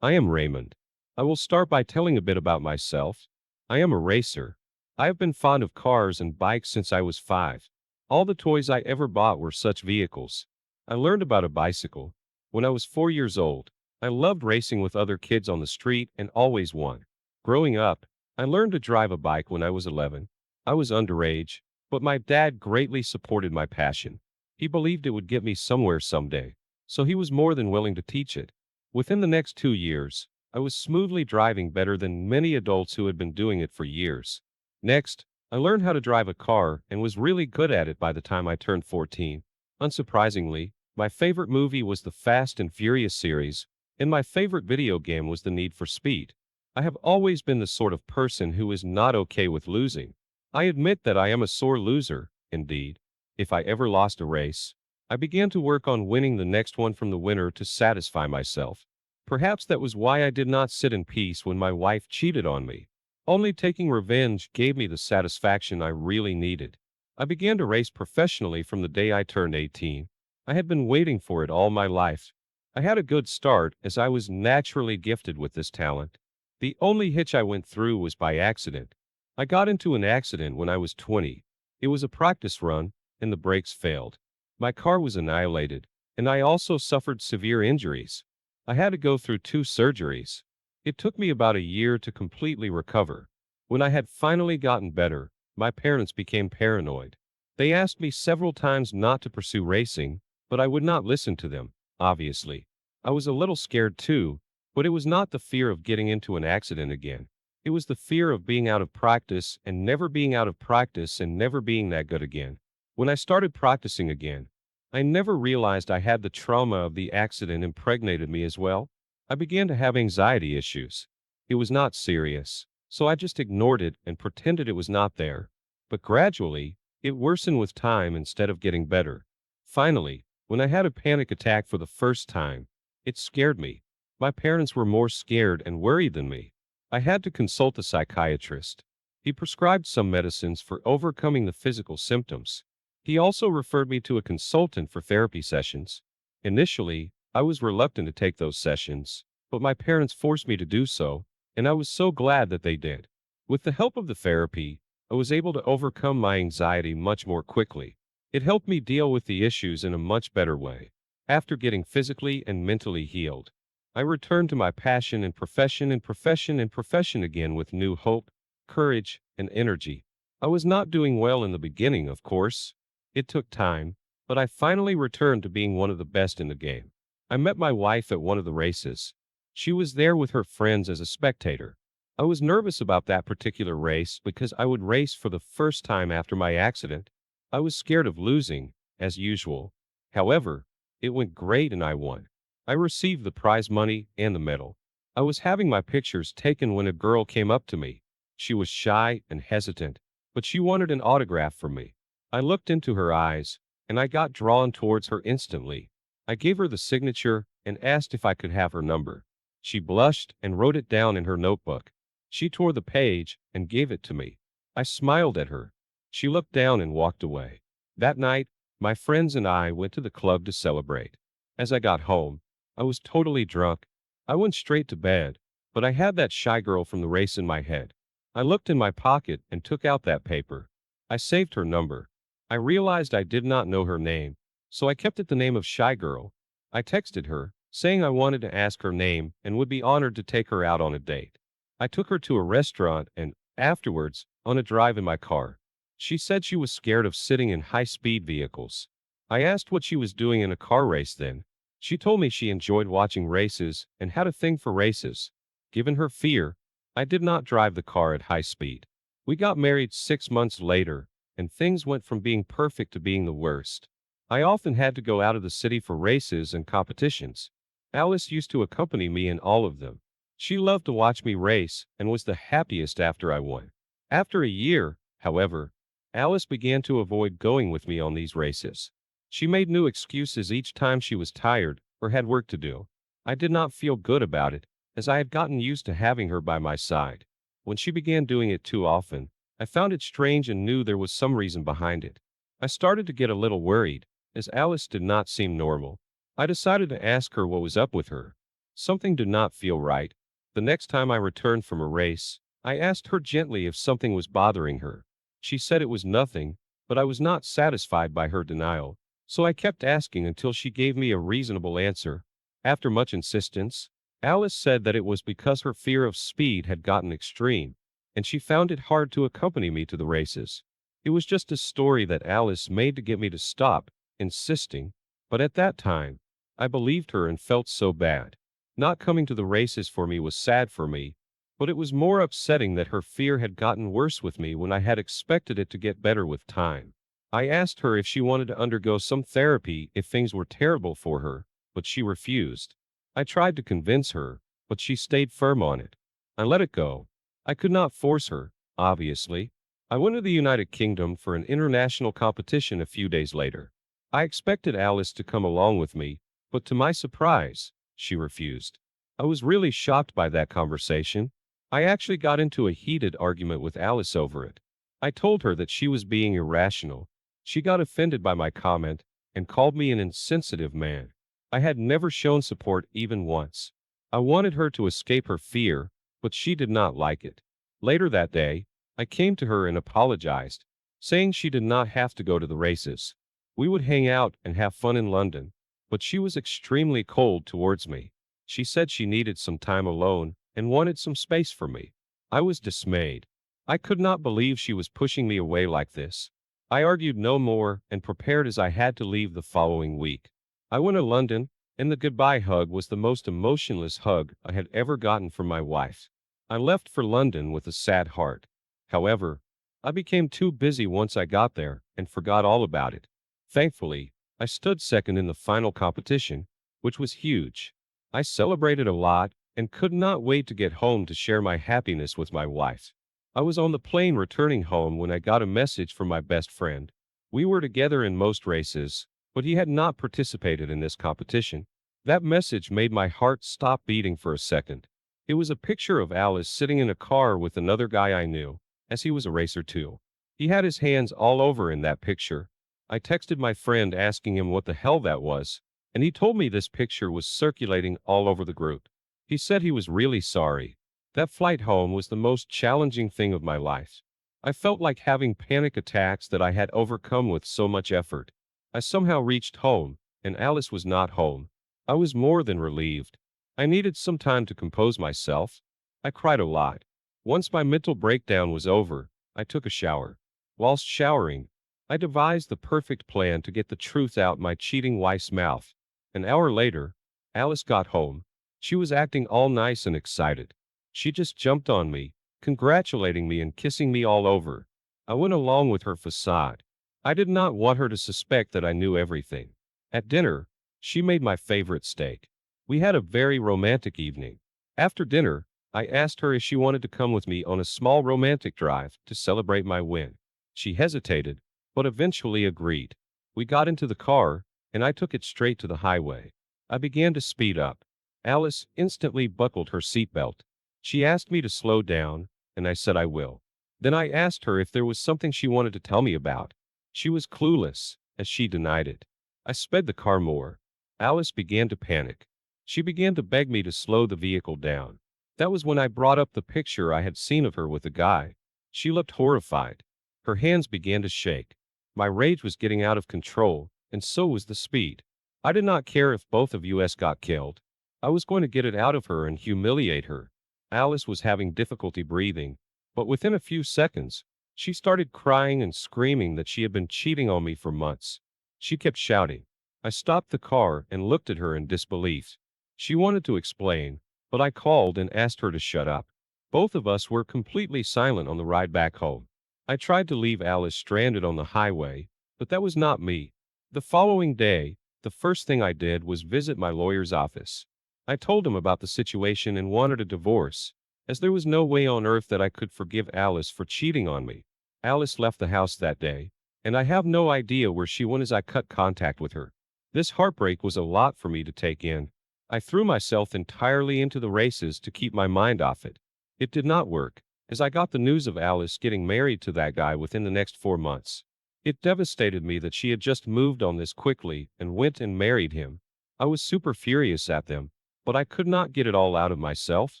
I am Raymond. I will start by telling a bit about myself. I am a racer. I have been fond of cars and bikes since I was 5. All the toys I ever bought were such vehicles. I learned about a bicycle when I was 4 years old. I loved racing with other kids on the street and always won. Growing up, I learned to drive a bike when I was 11. I was underage, but my dad greatly supported my passion. He believed it would get me somewhere someday, so he was more than willing to teach it. Within the next 2 years, I was smoothly driving better than many adults who had been doing it for years. Next, I learned how to drive a car and was really good at it by the time I turned 14. Unsurprisingly, my favorite movie was the Fast and Furious series, and my favorite video game was the Need for Speed. I have always been the sort of person who is not okay with losing. I admit that I am a sore loser, indeed. If I ever lost a race, I began to work on winning the next one from the winner to satisfy myself. Perhaps that was why I did not sit in peace when my wife cheated on me. Only taking revenge gave me the satisfaction I really needed. I began to race professionally from the day I turned 18. I had been waiting for it all my life. I had a good start as I was naturally gifted with this talent. The only hitch I went through was by accident. I got into an accident when I was 20. It was a practice run, and the brakes failed. My car was annihilated, and I also suffered severe injuries. I had to go through 2 surgeries. It took me about a year to completely recover. When I had finally gotten better, my parents became paranoid. They asked me several times not to pursue racing, but I would not listen to them, obviously. I was a little scared too, but it was not the fear of getting into an accident again. It was the fear of being out of practice and never being out of practice and never being that good again. When I started practicing again, I never realized I had the trauma of the accident impregnated me as well. I began to have anxiety issues. It was not serious, so I just ignored it and pretended it was not there. But gradually, it worsened with time instead of getting better. Finally, when I had a panic attack for the first time, it scared me. My parents were more scared and worried than me. I had to consult a psychiatrist. He prescribed some medicines for overcoming the physical symptoms. He also referred me to a consultant for therapy sessions. Initially, I was reluctant to take those sessions, but my parents forced me to do so, and I was so glad that they did. With the help of the therapy, I was able to overcome my anxiety much more quickly. It helped me deal with the issues in a much better way. After getting physically and mentally healed, I returned to my passion and profession again with new hope, courage, and energy. I was not doing well in the beginning, of course. It took time, but I finally returned to being one of the best in the game. I met my wife at one of the races. She was there with her friends as a spectator. I was nervous about that particular race because I would race for the first time after my accident. I was scared of losing, as usual. However, it went great and I won. I received the prize money and the medal. I was having my pictures taken when a girl came up to me. She was shy and hesitant, but she wanted an autograph from me. I looked into her eyes, and I got drawn towards her instantly. I gave her the signature and asked if I could have her number. She blushed and wrote it down in her notebook. She tore the page and gave it to me. I smiled at her. She looked down and walked away. That night, my friends and I went to the club to celebrate. As I got home, I was totally drunk. I went straight to bed, but I had that shy girl from the race in my head. I looked in my pocket and took out that paper. I saved her number. I realized I did not know her name, so I kept it the name of Shy Girl. I texted her, saying I wanted to ask her name and would be honored to take her out on a date. I took her to a restaurant and, afterwards, on a drive in my car. She said she was scared of sitting in high-speed vehicles. I asked what she was doing in a car race then. She told me she enjoyed watching races and had a thing for races. Given her fear, I did not drive the car at high speed. We got married 6 months later, and things went from being perfect to being the worst. I often had to go out of the city for races and competitions. Alice used to accompany me in all of them. She loved to watch me race and was the happiest after I won. After a year, however, Alice began to avoid going with me on these races. She made new excuses each time she was tired or had work to do. I did not feel good about it, as I had gotten used to having her by my side. When she began doing it too often, I found it strange and knew there was some reason behind it. I started to get a little worried, as Alice did not seem normal. I decided to ask her what was up with her. Something did not feel right. The next time I returned from a race, I asked her gently if something was bothering her. She said it was nothing, but I was not satisfied by her denial, so I kept asking until she gave me a reasonable answer. After much insistence, Alice said that it was because her fear of speed had gotten extreme, and she found it hard to accompany me to the races. It was just a story that Alice made to get me to stop insisting, but at that time, I believed her and felt so bad. Not coming to the races for me was sad for me, but it was more upsetting that her fear had gotten worse with me when I had expected it to get better with time. I asked her if she wanted to undergo some therapy if things were terrible for her, but she refused. I tried to convince her, but she stayed firm on it. I let it go. I could not force her, obviously. I went to the United Kingdom for an international competition a few days later. I expected Alice to come along with me, but to my surprise, she refused. I was really shocked by that conversation. I actually got into a heated argument with Alice over it. I told her that she was being irrational. She got offended by my comment and called me an insensitive man. I had never shown support even once. I wanted her to escape her fear, but she did not like it. Later that day, I came to her and apologized, saying she did not have to go to the races. We would hang out and have fun in London, but she was extremely cold towards me. She said she needed some time alone and wanted some space from me. I was dismayed. I could not believe she was pushing me away like this. I argued no more and prepared as I had to leave the following week. I went to London, and the goodbye hug was the most emotionless hug I had ever gotten from my wife. I left for London with a sad heart. However, I became too busy once I got there and forgot all about it. Thankfully, I stood second in the final competition, which was huge. I celebrated a lot and could not wait to get home to share my happiness with my wife. I was on the plane returning home when I got a message from my best friend. We were together in most races, but he had not participated in this competition. That message made my heart stop beating for a second. It was a picture of Alice sitting in a car with another guy I knew, as he was a racer too. He had his hands all over in that picture. I texted my friend asking him what the hell that was, and he told me this picture was circulating all over the group. He said he was really sorry. That flight home was the most challenging thing of my life. I felt like having panic attacks that I had overcome with so much effort. I somehow reached home, and Alice was not home. I was more than relieved. I needed some time to compose myself. I cried a lot. Once my mental breakdown was over, I took a shower. Whilst showering, I devised the perfect plan to get the truth out my cheating wife's mouth. An hour later, Alice got home. She was acting all nice and excited. She just jumped on me, congratulating me and kissing me all over. I went along with her facade. I did not want her to suspect that I knew everything. At dinner, she made my favorite steak. We had a very romantic evening. After dinner, I asked her if she wanted to come with me on a small romantic drive to celebrate my win. She hesitated, but eventually agreed. We got into the car, and I took it straight to the highway. I began to speed up. Alice instantly buckled her seatbelt. She asked me to slow down, and I said I will. Then I asked her if there was something she wanted to tell me about. She was clueless, as she denied it. I sped the car more. Alice began to panic. She began to beg me to slow the vehicle down. That was when I brought up the picture I had seen of her with a guy. She looked horrified. Her hands began to shake. My rage was getting out of control, and so was the speed. I did not care if both of us got killed. I was going to get it out of her and humiliate her. Alice was having difficulty breathing, but within a few seconds, she started crying and screaming that she had been cheating on me for months. She kept shouting. I stopped the car and looked at her in disbelief. She wanted to explain, but I called and asked her to shut up. Both of us were completely silent on the ride back home. I tried to leave Alice stranded on the highway, but that was not me. The following day, the first thing I did was visit my lawyer's office. I told him about the situation and wanted a divorce, as there was no way on earth that I could forgive Alice for cheating on me. Alice left the house that day, and I have no idea where she went as I cut contact with her. This heartbreak was a lot for me to take in. I threw myself entirely into the races to keep my mind off it. It did not work, as I got the news of Alice getting married to that guy within the next 4 months. It devastated me that she had just moved on this quickly and went and married him. I was super furious at them, but I could not get it all out of myself.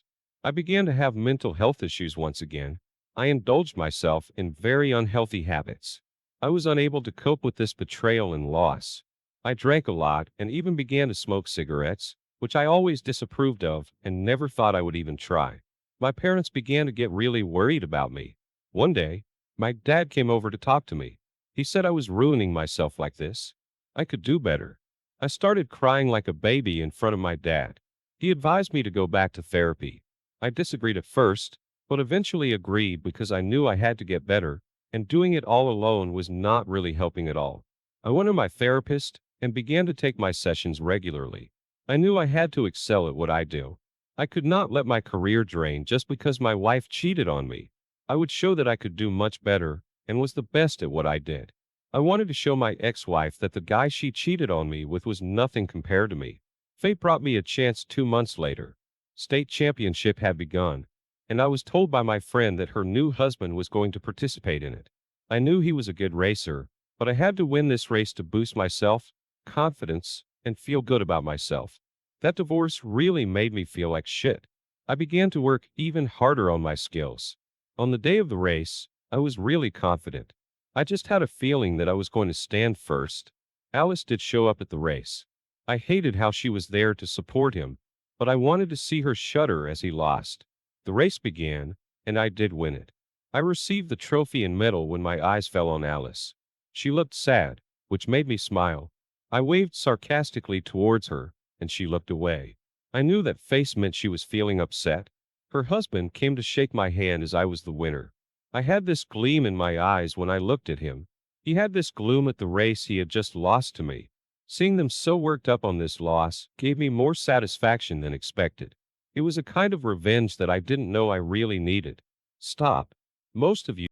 I began to have mental health issues once again. I indulged myself in very unhealthy habits. I was unable to cope with this betrayal and loss. I drank a lot and even began to smoke cigarettes, which I always disapproved of and never thought I would even try. My parents began to get really worried about me. One day, my dad came over to talk to me. He said I was ruining myself like this. I could do better. I started crying like a baby in front of my dad. He advised me to go back to therapy. I disagreed at first, but eventually agreed because I knew I had to get better, and doing it all alone was not really helping at all. I went to my therapist and began to take my sessions regularly. I knew I had to excel at what I do. I could not let my career drain just because my wife cheated on me. I would show that I could do much better and was the best at what I did. I wanted to show my ex-wife that the guy she cheated on me with was nothing compared to me. Fate brought me a chance 2 months later. State championship had begun, and I was told by my friend that her new husband was going to participate in it. I knew he was a good racer, but I had to win this race to boost myself, confidence, and feel good about myself. That divorce really made me feel like shit. I began to work even harder on my skills. On the day of the race, I was really confident. I just had a feeling that I was going to stand first. Alice did show up at the race. I hated how she was there to support him, but I wanted to see her shudder as he lost. The race began, and I did win it. I received the trophy and medal when my eyes fell on Alice. She looked sad, which made me smile. I waved sarcastically towards her, and she looked away. I knew that face meant she was feeling upset. Her husband came to shake my hand as I was the winner. I had this gleam in my eyes when I looked at him. He had this gloom at the race he had just lost to me. Seeing them so worked up on this loss gave me more satisfaction than expected. It was a kind of revenge that I didn't know I really needed. Stop. Most of you